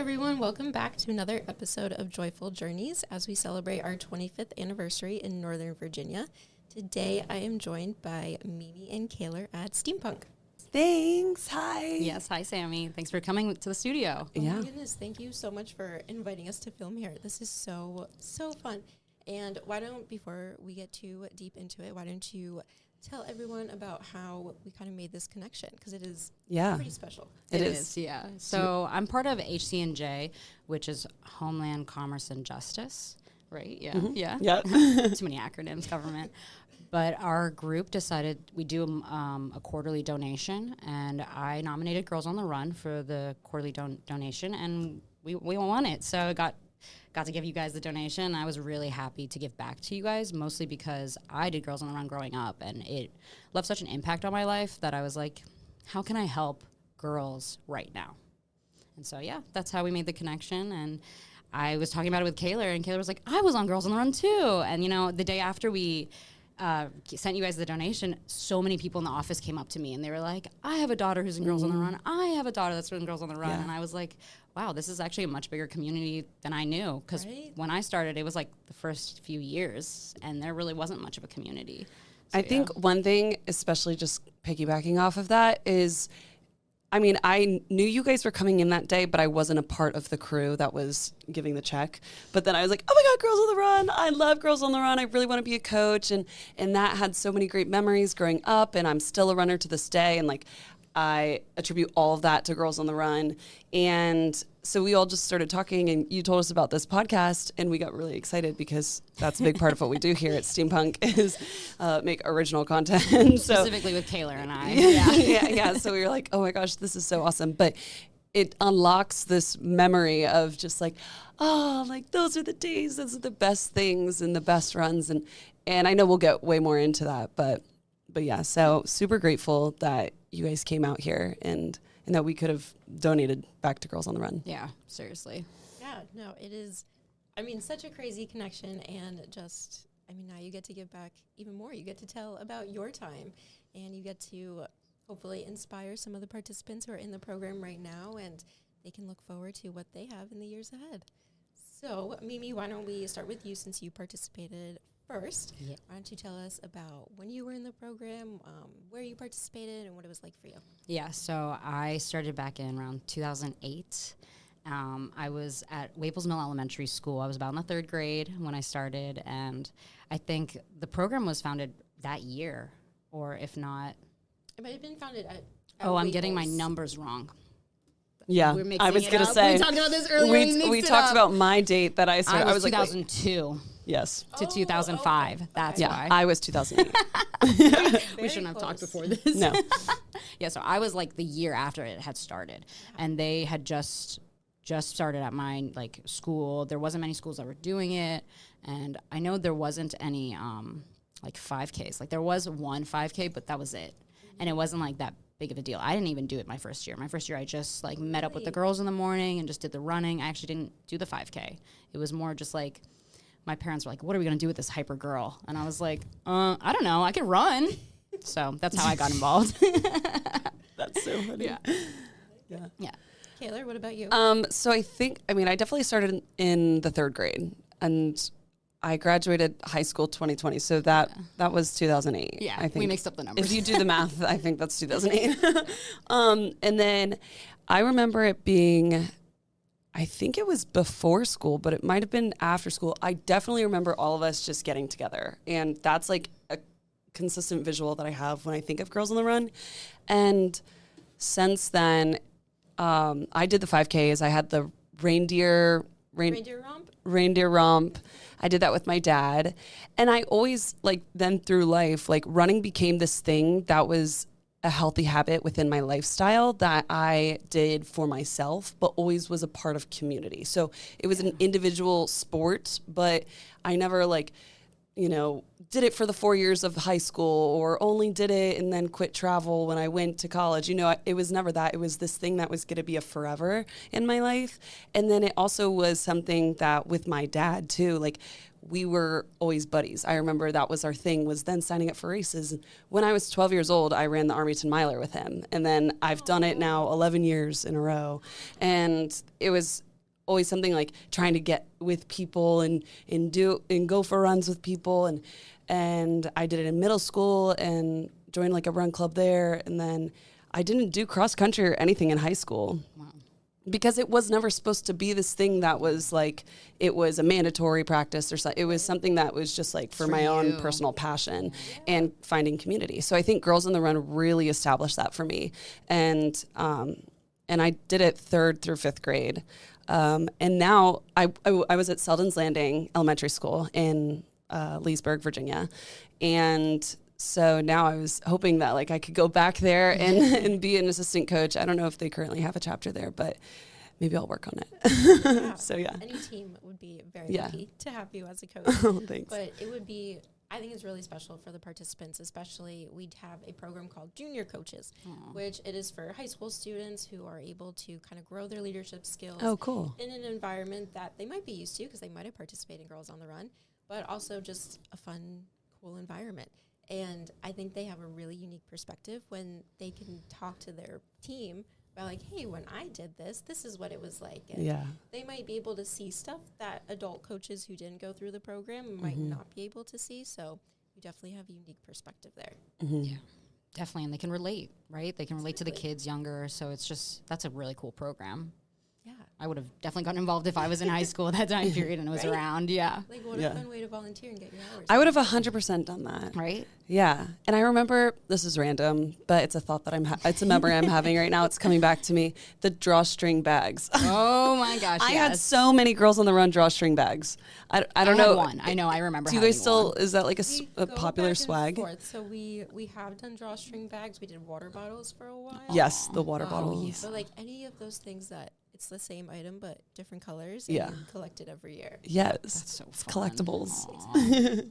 everyone. Welcome back to another episode of Joyful Journeys as we celebrate our 25th anniversary in Northern Virginia. Today, I am joined by Mimi and Cailor at Steampunk. Thanks. Hi. Yes. Hi, Sammy. Thanks for coming to the studio. Oh my goodness. Thank you so much for inviting us to film here. This is so fun. And before we get too deep into it, why don't you tell everyone about how we kind of made this connection? Because it is pretty special. It is, yeah. So I'm part of HC&J, which is Homeland Commerce and Justice, right? Yeah. Mm-hmm. Yeah. Too many acronyms, government. But our group decided we do a quarterly donation, and I nominated Girls on the Run for the quarterly donation, and we won it. So I got to give you guys the donation. I was really happy to give back to you guys, mostly because I did Girls on the Run growing up, and it left such an impact on my life that I was like, how can I help girls right now? And so, yeah, that's how we made the connection. And I was talking about it with Cailor, and Cailor was like, I was on Girls on the Run too. And, the day after we sent you guys the donation, so many people in the office came up to me, and they were like, I have a daughter who's in Girls on the Run. I have a daughter that's in Girls on the Run. And I was like, wow, this is actually a much bigger community than I knew. Because when I started, it was like the first few years, and there really wasn't much of a community. So, I think one thing, especially just piggybacking off of that, is, I knew you guys were coming in that day, but I wasn't a part of the crew that was giving the check. But then I was like, oh my God, Girls on the Run. I love Girls on the Run. I really want to be a coach. And that had so many great memories growing up, and I'm still a runner to this day. And I attribute all of that to Girls on the Run. And so we all just started talking, and you told us about this podcast, and we got really excited because that's a big part of what we do here at Steampunk is make original content. Specifically with Cailor and I. Yeah. So we were like, oh my gosh, this is so awesome. But it unlocks this memory of just those are the days, those are the best things and the best runs. And I know we'll get way more into that, but yeah, so super grateful that you guys came out here and that we could have donated back to Girls on the Run. Yeah, seriously. Yeah, no, it is, such a crazy connection, and just, now you get to give back even more. You get to tell about your time, and you get to hopefully inspire some of the participants who are in the program right now, and they can look forward to what they have in the years ahead. So, Mimi, why don't we start with you since you participated first? Yeah. Why don't you tell us about when you were in the program, where you participated, and what it was like for you? Yeah, so I started back in around 2008. I was at Waples Mill Elementary School. I was about in the third grade when I started, and I think the program was founded that year, or if not... It might have been founded at I'm getting my numbers wrong. Yeah, I was going to say. We talked about this earlier. We talked about my date that I started. I was 2002. Yes. To 2005. Okay. That's why. I was 2008. We shouldn't have talked before this. No. Yeah, so I was the year after it had started. And they had just started at my school. There wasn't many schools that were doing it. And I know there wasn't any 5Ks. There was one 5K, but that was it. And it wasn't that big of a deal. I didn't even do it my first year. My first year, I just met up with the girls in the morning and just did the running. I actually didn't do the 5K. It was more just my parents were like, what are we going to do with this hyper girl? And I was like, I don't know. I can run. So that's how I got involved. That's so funny. Yeah. Cailor, what about you? So I think, I definitely started in the third grade, and I graduated high school 2020, so that was 2008. Yeah, I think. We mixed up the numbers. If you do the math, I think that's 2008. And then I remember it being, I think it was before school, but it might have been after school. I definitely remember all of us just getting together, and that's a consistent visual that I have when I think of Girls on the Run. And since then, I did the 5Ks. I had the reindeer romp. I did that with my dad. And I always, then through life, running became this thing that was a healthy habit within my lifestyle that I did for myself, but always was a part of community. So it was an individual sport, but I never did it for the 4 years of high school, or only did it and then quit travel when I went to college. It was never that. It was this thing that was going to be a forever in my life. And then it also was something that with my dad too, we were always buddies. I remember that was our thing, was then signing up for races. And when I was 12 years old, I ran the Armington Miler with him. And then I've done it now 11 years in a row. And it was always something like trying to get with people and go for runs with people. And I did it in middle school and joined like a run club there. And then I didn't do cross country or anything in high school. Wow. Because it was never supposed to be this thing that was like, it was a mandatory practice or something. It was something that was just like for my own personal passion and finding community. So I think Girls on the Run really established that for me. And I did it 3rd through 5th grade. And now I was at Selden's Landing Elementary School in Leesburg, Virginia. And so now I was hoping that like I could go back there and be an assistant coach. I don't know if they currently have a chapter there, but maybe I'll work on it. Yeah. So yeah. Any team would be very lucky to have you as a coach. Oh, thanks. But it would be, I think it's really special for the participants, especially we'd have a program called Junior Coaches, which it is for high school students who are able to kind of grow their leadership skills. Oh, cool. In an environment that they might be used to because they might have participated in Girls on the Run, but also just a fun, cool environment. And I think they have a really unique perspective when they can talk to their team about like, hey, when I did this, this is what it was like. And they might be able to see stuff that adult coaches who didn't go through the program might not be able to see. So you definitely have a unique perspective there. Yeah, definitely. And they can relate, right? They can relate to the kids younger. So it's just, that's a really cool program. Yeah. I would have definitely gotten involved if I was in high school at that time period and was around. Yeah. Like, what a fun way to volunteer and get your hours. I would have 100% done that. Right? Yeah. And I remember, this is random, but it's a thought that it's a memory I'm having right now. It's coming back to me. The drawstring bags. Oh my gosh. I had so many Girls on the Run drawstring bags. I don't know. One. I know. I remember. Do you guys still, one. is that like a go popular back and swag? forth. So we have done drawstring bags. We did water bottles for a while. Yes, the water bottles. So like any of those things that it's the same item but different colors. Yeah. And collected every year. Yes. That's so It's fun. collectibles.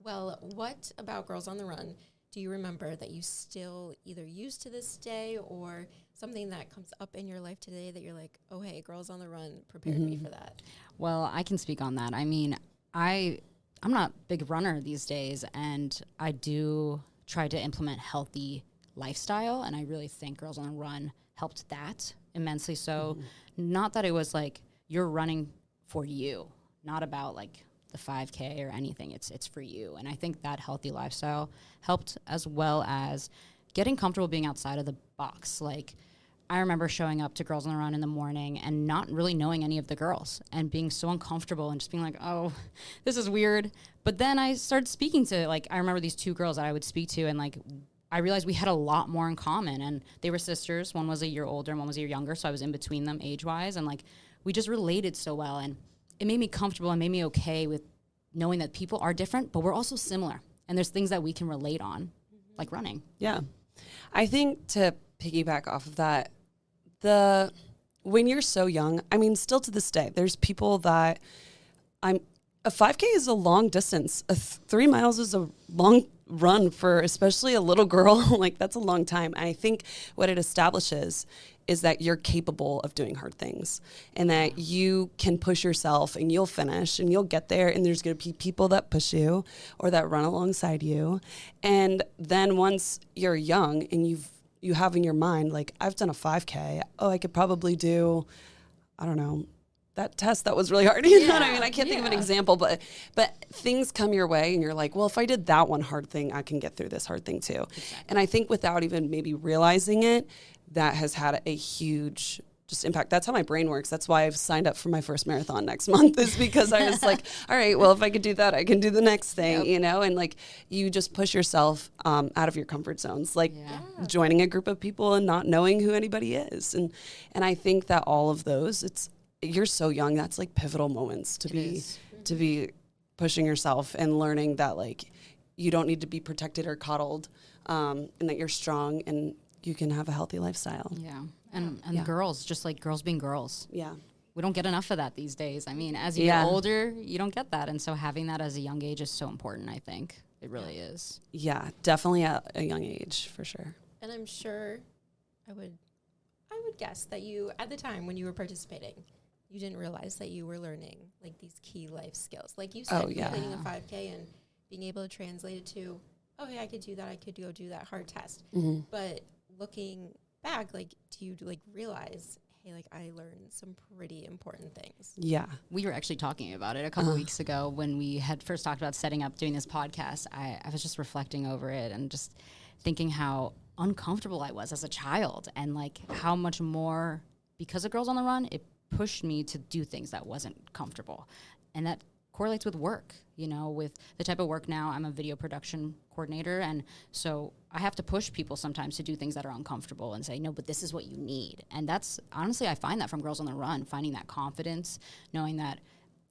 Well, what about Girls on the Run do you remember that you still either use to this day or something that comes up in your life today that you're like, oh, hey, Girls on the Run prepared me for that? Well, I can speak on that. I mean, I'm not a big runner these days, and I do try to implement healthy lifestyle, and I really think Girls on the Run helped that immensely. So not that it was like you're running for you, not about like the 5K or anything. It's for you. And I think that healthy lifestyle helped, as well as getting comfortable being outside of the box. Like, I remember showing up to Girls on the Run in the morning and not really knowing any of the girls and being so uncomfortable and just being like, oh, this is weird. But then I started speaking to, like, I remember these 2 girls that I would speak to, and like, I realized we had a lot more in common, and they were sisters. One was a year older and one was a year younger. So I was in between them age-wise, and like, we just related so well. And it made me comfortable and made me okay with knowing that people are different, but we're also similar. And there's things that we can relate on, like running. Yeah. I think to piggyback off of that, when you're so young, I mean, still to this day, there's people that a 5K is a long distance. 3 miles is a long run for especially a little girl. Like, that's a long time. And I think what it establishes is that you're capable of doing hard things and that you can push yourself and you'll finish and you'll get there, and there's going to be people that push you or that run alongside you. And then once you're young and you have in your mind, like, I've done a 5K. Oh, I could probably do, I don't know, that test that was really hard. You know what I mean? I can't think of an example, but things come your way and you're like, well, if I did that one hard thing, I can get through this hard thing too. Exactly. And I think without even maybe realizing it, that has had a huge just impact. That's how my brain works. That's why I've signed up for my first marathon next month, is because I was like, all right, well, if I could do that, I can do the next thing, you know? And like, you just push yourself out of your comfort zones, like joining a group of people and not knowing who anybody is. And I think that all of those, you're so young. That's like pivotal moments to be pushing yourself and learning that like, you don't need to be protected or coddled, and that you're strong and you can have a healthy lifestyle. Yeah. And girls, just like girls being girls. Yeah. We don't get enough of that these days. I mean, as you get older, you don't get that. And so having that as a young age is so important, I think. It really is. Yeah, definitely at a young age, for sure. And I'm sure I would guess that you, at the time when you were participating, you didn't realize that you were learning like these key life skills. Like you said, completing a 5K and being able to translate it to, oh, hey, I could do that. I could go do that hard test. Mm-hmm. But looking back, like, do you like realize, hey, like I learned some pretty important things. Yeah. We were actually talking about it a couple weeks ago when we had first talked about setting up doing this podcast. I was just reflecting over it and just thinking how uncomfortable I was as a child, and like how much more, because of Girls on the Run, it pushed me to do things that wasn't comfortable. And that correlates with work, with the type of work now. I'm a video production coordinator, and so I have to push people sometimes to do things that are uncomfortable and say, no, but this is what you need. And that's, honestly, I find that from Girls on the Run, finding that confidence, knowing that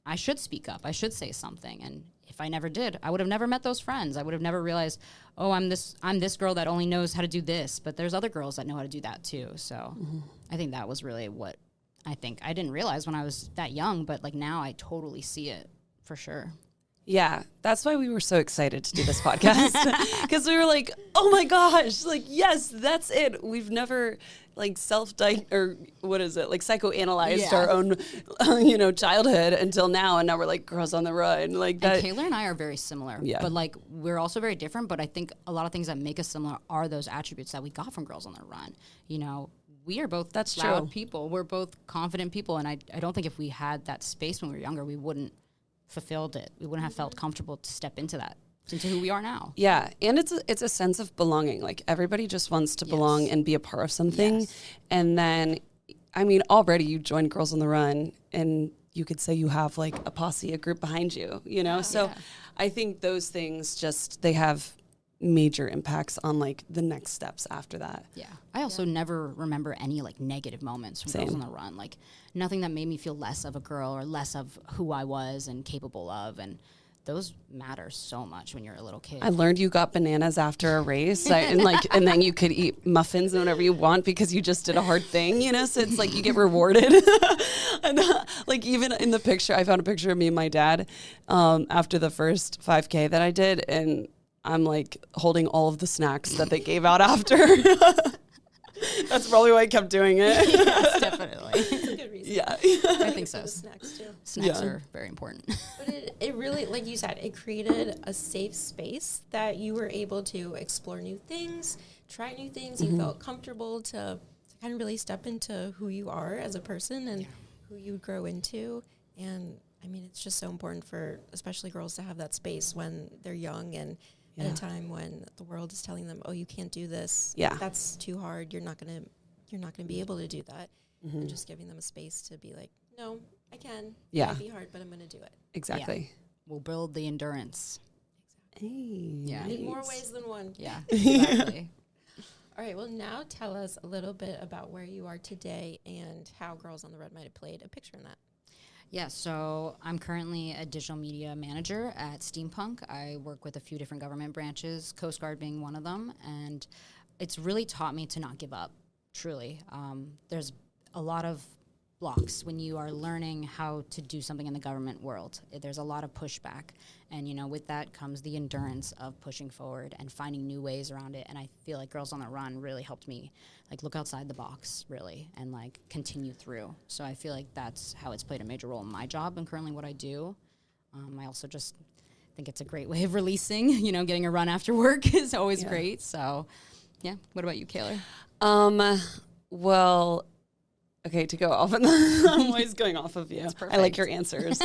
I should speak up, I should say something. And if I never did, I would have never met those friends. I would have never realized, oh, I'm this girl that only knows how to do this, but there's other girls that know how to do that too. So I think that was really what I didn't realize when I was that young, but like now I totally see it for sure. Yeah, that's why we were so excited to do this podcast, because we were like, oh my gosh, like, yes, that's it. We've never like psychoanalyzed our own, childhood until now. And now we're like Girls on the Run. Like that. And Cailor and I are very similar, but like we're also very different. But I think a lot of things that make us similar are those attributes that we got from Girls on the Run. We are both loud people. We're both confident people. And I don't think if we had that space when we were younger, we wouldn't fulfilled it. We wouldn't have felt comfortable to step into that, into who we are now. Yeah, and it's a sense of belonging. Like everybody just wants to belong and be a part of something. Yes. And then, I mean, already you joined Girls on the Run, and you could say you have like a posse, a group behind you. So I think those things they have major impacts on like the next steps after that. Yeah. I also never remember any like negative moments from Girls on the Run. Like nothing that made me feel less of a girl or less of who I was and capable of. And those matter so much when you're a little kid. I learned you got bananas after a race and then you could eat muffins and whatever you want because you just did a hard thing, so it's like you get rewarded. And like even in the picture, I found a picture of me and my dad after the first 5K that I did, and I'm like holding all of the snacks that they gave out after. That's probably why I kept doing it. Yes, definitely. That's a good reason. Yeah. I think so. Snacks too. Snacks are very important. But it really, like you said, it created a safe space that you were able to explore new things, try new things. You felt comfortable to kind of really step into who you are as a person and who you grow into. And I mean, it's just so important for especially girls to have that space when they're young and at a time when the world is telling them, oh, you can't do this. Yeah. That's too hard. You're not gonna be able to do that. And just giving them a space to be like, no, I can. Yeah. It might be hard, but I'm gonna do it. Exactly. Yeah. We'll build the endurance. Hey, yeah. In more ways than one. Yeah, exactly. All right, well, now tell us a little bit about where you are today and how Girls on the Road might have played a picture in that. Yeah, so I'm currently a digital media manager at Steampunk. I work with a few different government branches, Coast Guard being one of them, and it's really taught me to not give up, truly. There's a lot of blocks when you are learning how to do something in the government world. There's a lot of pushback, and with that comes the endurance of pushing forward and finding new ways around it. And I feel like Girls on the Run really helped me look outside the box, really, and continue through. So I feel like that's how it's played a major role in my job and currently what I do. I also just think it's a great way of releasing. Getting a run after work is always great. So yeah. What about you, Cailor? Well, okay, to go off on I'm always going off of you. I like your answers.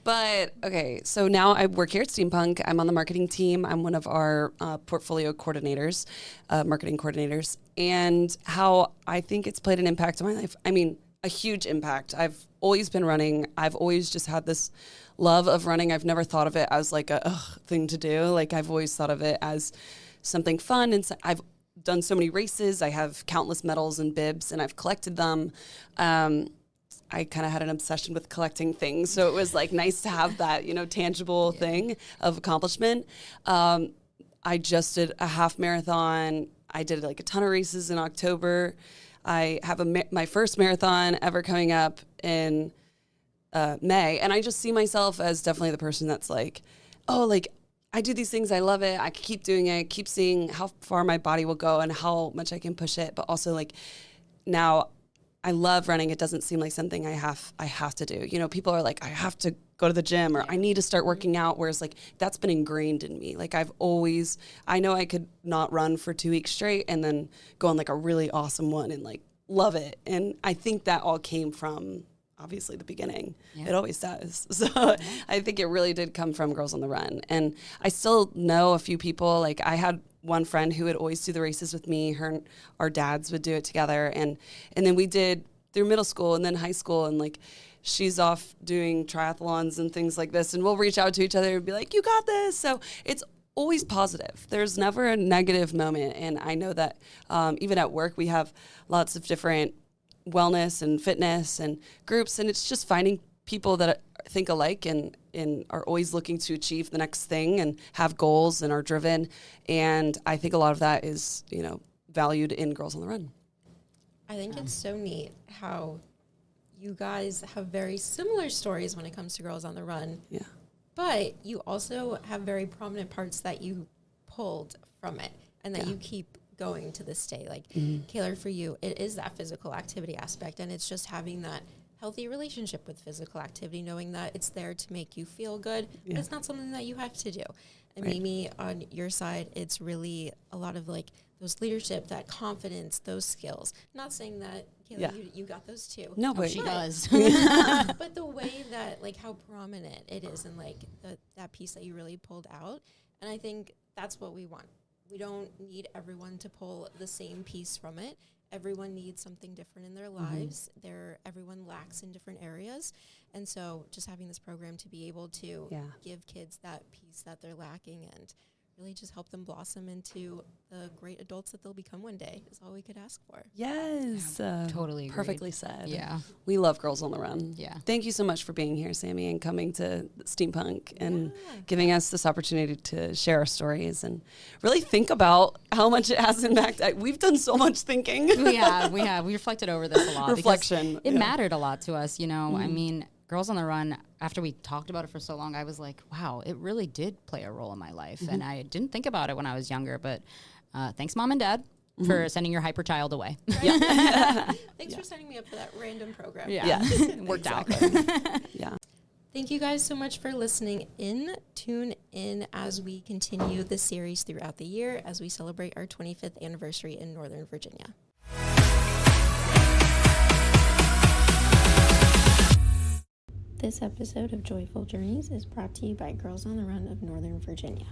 But okay, so now I work here at Steampunk. I'm on the marketing team. I'm one of our portfolio coordinators, marketing coordinators, and how I think it's played an impact on my life. I mean, a huge impact. I've always been running. I've always just had this love of running. I've never thought of it as like a thing to do. I've always thought of it as something fun, and I've done so many races. I have countless medals and bibs, and I've collected them. I kind of had an obsession with collecting things, so it was nice to have that, tangible thing of accomplishment. I just did a half marathon. I did a ton of races in October. I have my first marathon ever coming up in May, and I just see myself as definitely the person that's I do these things. I love it. I keep doing it, keep seeing how far my body will go and how much I can push it. But also now I love running. It doesn't seem like something I have to do. People are I have to go to the gym or I need to start working out. Whereas that's been ingrained in me. I know I could not run for 2 weeks straight and then go on a really awesome one in love it. And I think that all came from obviously the beginning. Yeah. It always does. So I think it really did come from Girls on the Run. And I still know a few people. Like I had one friend who would always do the races with me. Our dads would do it together. And then we did through middle school and then high school. And like, she's off doing triathlons and things like this. And we'll reach out to each other and be like, you got this. So it's always positive. There's never a negative moment. And I know that even at work, we have lots of different wellness and fitness and groups. And it's just finding people that think alike and are always looking to achieve the next thing and have goals and are driven. And I think a lot of that is, valued in Girls on the Run. I think it's so neat how you guys have very similar stories when it comes to Girls on the Run. Yeah. But you also have very prominent parts that you pulled from it and that you keep going to this day. Like, Cailor, for you, it is that physical activity aspect, and it's just having that healthy relationship with physical activity, knowing that it's there to make you feel good, but it's not something that you have to do. And Mimi, on your side, it's really a lot of like those leadership, that confidence, those skills. Not saying that, Cailor, you got those too. No, but She does. But the way that, like, how prominent it is and, like, that piece that you really pulled out. And I think that's what we want. We don't need everyone to pull the same piece from it. Everyone needs something different in their lives. Everyone lacks in different areas. And so just having this program to be able to give kids that piece that they're lacking and really just help them blossom into the great adults that they'll become one day is all we could ask for. Yes. Totally agreed. Perfectly said. Yeah. We love Girls on the Run. Yeah. Thank you so much for being here, Sammy, and coming to Steampunk and giving us this opportunity to share our stories and really think about how much it has impacted. We've done so much thinking. We have. We reflected over this a lot. Reflection. It mattered a lot to us, I mean, Girls on the Run, after we talked about it for so long, I was like, wow, it really did play a role in my life. And I didn't think about it when I was younger, but thanks, Mom and Dad, for sending your hyper child away. Thanks for signing me up for that random program. Yeah. Worked out. Yeah. Thank you guys so much for listening in. Tune in as we continue the series throughout the year as we celebrate our 25th anniversary in Northern Virginia. This episode of Joyful Journeys is brought to you by Girls on the Run of Northern Virginia.